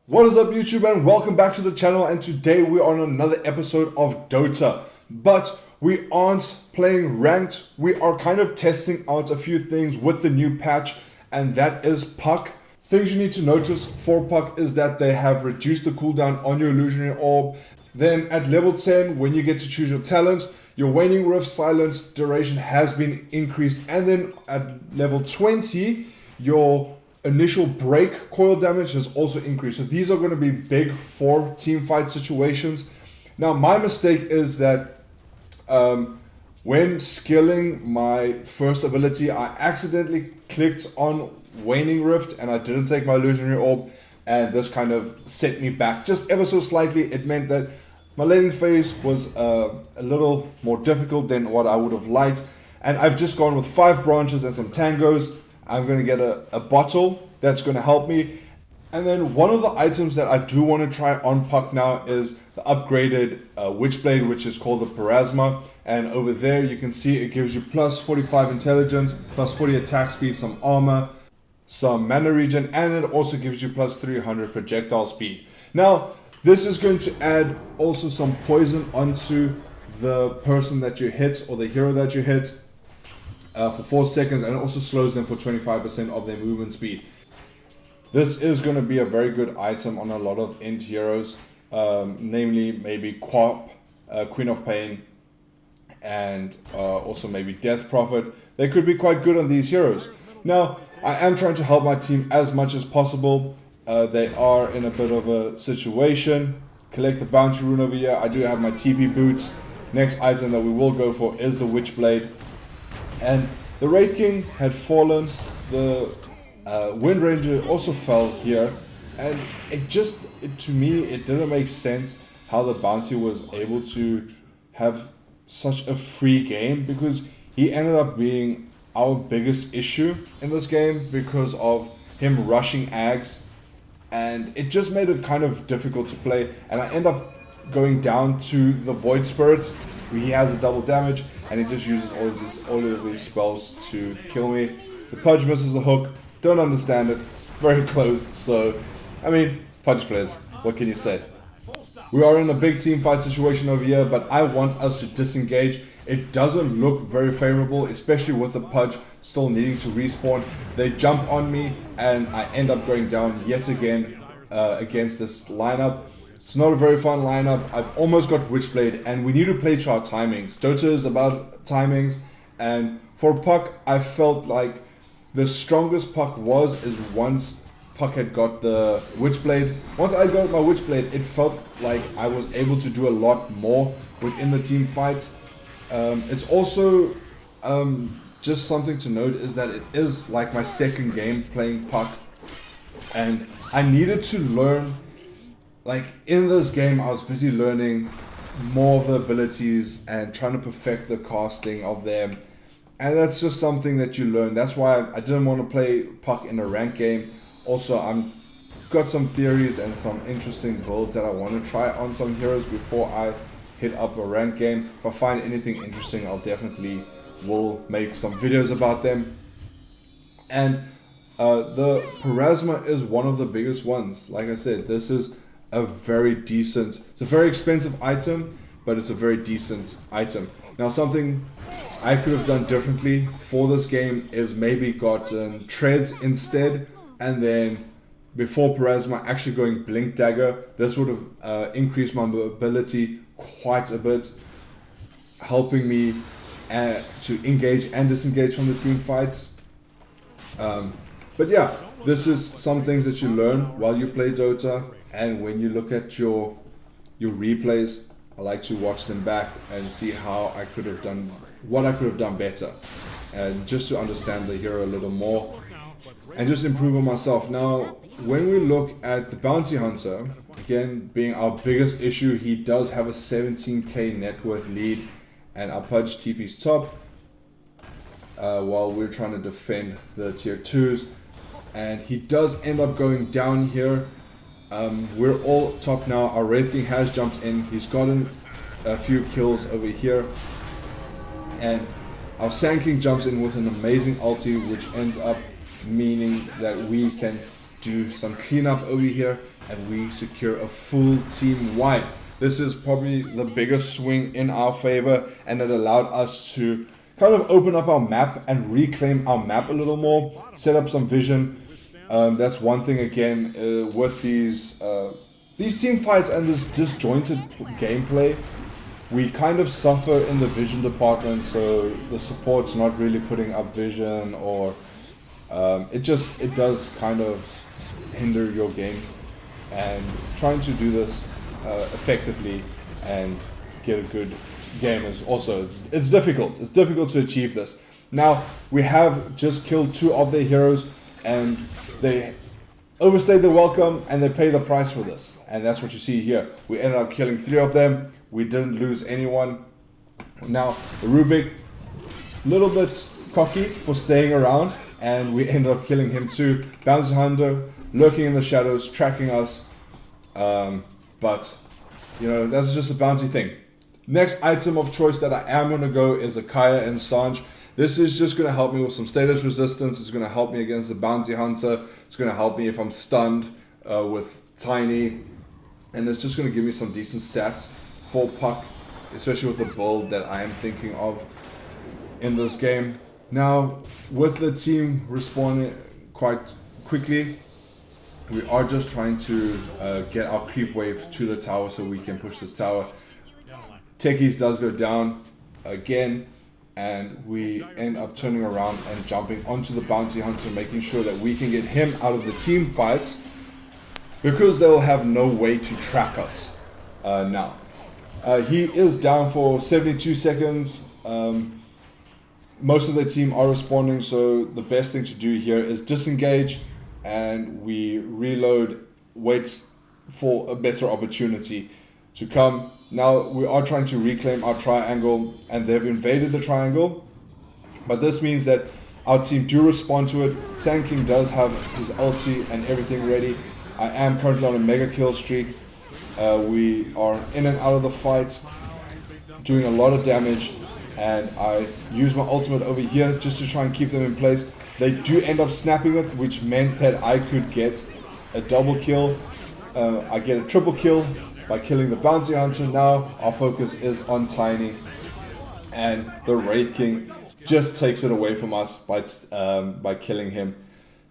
What is up YouTube and welcome back to the channel, and today we are on another episode of Dota. But we aren't playing ranked, we are kind of testing out a few things with the new patch, and that is Puck. Things you need to notice for Puck is that they have reduced the cooldown on your illusionary orb. Then at level 10, when you get to choose your talent, your Waning Rift silence duration has been increased, and then at level 20, your initial break coil damage has also increased. So these are going to be big for team fight situations. Now my mistake is that when skilling my first ability, I accidentally clicked on Waning Rift and I didn't take my illusionary orb, and this kind of set me back just ever so slightly. It meant that my laning phase was a little more difficult than what I would have liked, and I've just gone with 5 branches and some tangos. I'm going to get a bottle that's going to help me. And then one of the items that I do want to try on Puck now is the upgraded Witchblade, which is called the Parasma. And over there you can see it gives you plus 45 intelligence, plus 40 attack speed, some armor, some mana regen, and it also gives you plus 300 projectile speed. Now this is going to add also some poison onto the person that you hit or the hero that you hit. For 4 seconds, and it also slows them for 25% of their movement speed. This is going to be a very good item on a lot of end heroes, namely maybe Quap, Queen of Pain, and also maybe Death Prophet. They could be quite good on these heroes. Now, I am trying to help my team as much as possible. They are in a bit of a situation. Collect the bounty rune over here. I do have my TP boots. Next item that we will go for is the Witchblade. And the Wraith King had fallen, the Wind Ranger also fell here, and to me it didn't make sense how the bounty was able to have such a free game, because he ended up being our biggest issue in this game because of him rushing Ags, and it just made it kind of difficult to play, and I end up going down to the Void Spirit. He has a double damage, and he just uses all of these spells to kill me. The Pudge misses the hook. Don't understand it. Very close. So, I mean, Pudge players, what can you say? We are in a big team fight situation over here, but I want us to disengage. It doesn't look very favorable, especially with the Pudge still needing to respawn. They jump on me, and I end up going down yet again against this lineup. It's not a very fun lineup. I've almost got Witchblade, and we need to play to our timings. Dota is about timings, and for Puck, I felt like the strongest Puck is once Puck had got the Witchblade. Once I got my Witchblade, it felt like I was able to do a lot more within the team fights. It's also just something to note is that it is like my second game playing Puck, and I needed to learn. Like, in this game, I was busy learning more of the abilities and trying to perfect the casting of them. And that's just something that you learn. That's why I didn't want to play Puck in a rank game. Also, I've got some theories and some interesting builds that I want to try on some heroes before I hit up a rank game. If I find anything interesting, I'll definitely will make some videos about them. And the Parasma is one of the biggest ones. Like I said, this is a very decent, it's a very expensive item, but it's a very decent item. Now, something I could have done differently for this game is maybe gotten Treads instead, and then before Parasma actually going Blink Dagger. This would have increased my mobility quite a bit, helping me to engage and disengage from the team fights. But yeah, this is some things that you learn while you play Dota. And when you look at your replays, I like to watch them back and see how I could have done, what I could have done better, and just to understand the hero a little more and just improve on myself. Now, when we look at the Bounty Hunter, again being our biggest issue, he does have a 17k net worth lead, and our Pudge TP's top while we're trying to defend the tier 2s, and he does end up going down here. We're all top now. Our Wraith King has jumped in. He's gotten a few kills over here. And our Sand King jumps in with an amazing ulti, which ends up meaning that we can do some cleanup over here. and we secure a full team wipe. This is probably the biggest swing in our favor, and it allowed us to kind of open up our map and reclaim our map a little more, set up some vision. That's one thing again with these team fights and this disjointed gameplay. We kind of suffer in the vision department, so the support's not really putting up vision, or it does kind of hinder your game. And trying to do this effectively and get a good game is also it's difficult. It's difficult to achieve this. Now we have just killed 2 of their heroes, and they overstayed their welcome and they pay the price for this. And that's what you see here. We ended up killing 3 of them. We didn't lose anyone. Now the Rubik, a little bit cocky for staying around, and we ended up killing him too. Bounty Hunter lurking in the shadows, tracking us. But you know, that's just a bounty thing. Next item of choice that I am going to go is a Kaya and Sange. This is just going to help me with some status resistance. It's going to help me against the Bounty Hunter. It's going to help me if I'm stunned with Tiny. And it's just going to give me some decent stats for Puck, especially with the build that I am thinking of in this game. Now, with the team respawning quite quickly, we are just trying to get our creep wave to the tower so we can push this tower. Techies does go down again, and we end up turning around and jumping onto the Bounty Hunter, making sure that we can get him out of the team fights, because they'll have no way to track us now. He is down for 72 seconds. Most of the team are responding, so the best thing to do here is disengage, and we reload, wait for a better opportunity to come. Now we are trying to reclaim our triangle, and they've invaded the triangle, but this means that our team do respond to it. Sand King does have his ulti and everything ready. I am currently on a mega kill streak. We are in and out of the fight, doing a lot of damage, and I use my ultimate over here just to try and keep them in place. They do end up snapping it, which meant that I could get a double kill. I get a triple kill by killing the Bounty Hunter. Now our focus is on Tiny, and the Wraith King just takes it away from us by killing him,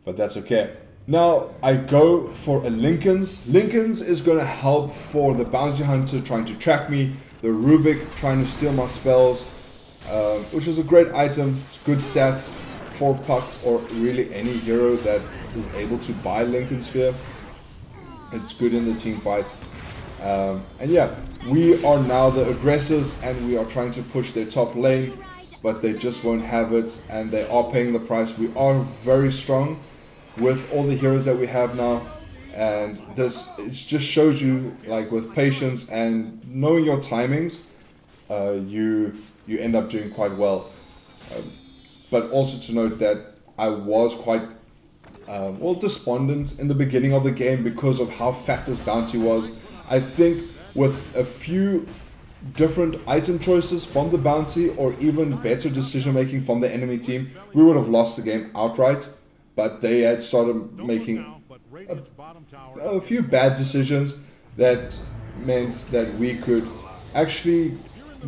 but that's okay. Now I go for a Linken's. Linken's is going to help for the Bounty Hunter trying to track me, the Rubik trying to steal my spells, which is a great item. It's good stats for Puck, or really any hero that is able to buy Linken's Sphere. It's good in the team fights. And yeah, we are now the aggressors, and we are trying to push their top lane, but they just won't have it, and they are paying the price. We are very strong with all the heroes that we have now, and this, it just shows you, like, with patience and knowing your timings, you end up doing quite well. But also to note that I was quite despondent in the beginning of the game because of how fat this bounty was. I think with a few different item choices from the bounty, or even better decision making from the enemy team, we would have lost the game outright. But they had started making a few bad decisions that meant that we could actually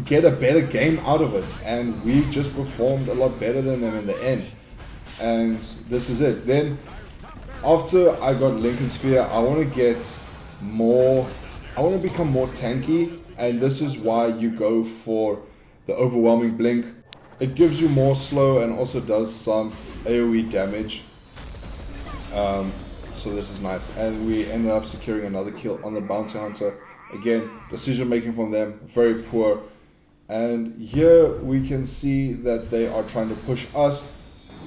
get a better game out of it, and we just performed a lot better than them in the end. And this is it. Then after I got Linken's Sphere, I want to get more, I want to become more tanky, and this is why you go for the Overwhelming Blink. It gives you more slow and also does some AoE damage. So this is nice, and we ended up securing another kill on the Bounty Hunter. Again, decision making from them very poor, and here we can see that they are trying to push us,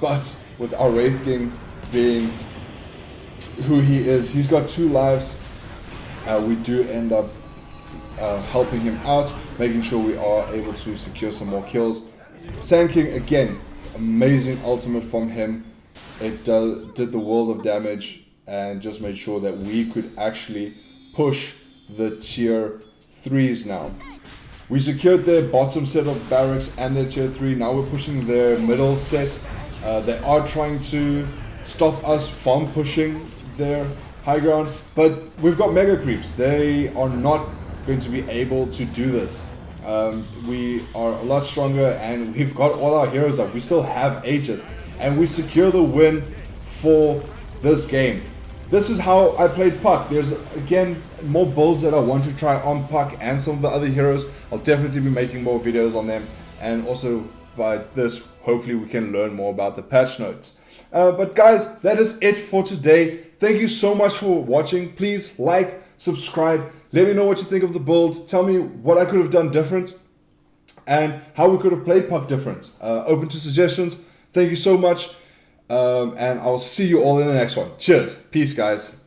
but with our Wraith King being who he is, he's got 2 lives. We do end up helping him out, making sure we are able to secure some more kills. Sand King, again, amazing ultimate from him. It did the world of damage and just made sure that we could actually push the tier 3s now. We secured their bottom set of barracks and their tier 3. Now we're pushing their middle set. They are trying to stop us from pushing their high ground, but we've got mega creeps. They are not going to be able to do this. We are a lot stronger, and we've got all our heroes up. We still have Aegis, and we secure the win for this game. This is how I played Puck. There's, again, more builds that I want to try on Puck and some of the other heroes. I'll definitely be making more videos on them, and also by this, hopefully we can learn more about the patch notes. But guys, that is it for today. Thank you so much for watching. Please like, subscribe, let me know what you think of the build. Tell me what I could have done different and how we could have played Puck different. Open to suggestions. Thank you so much. And I'll see you all in the next one. Cheers. Peace, guys.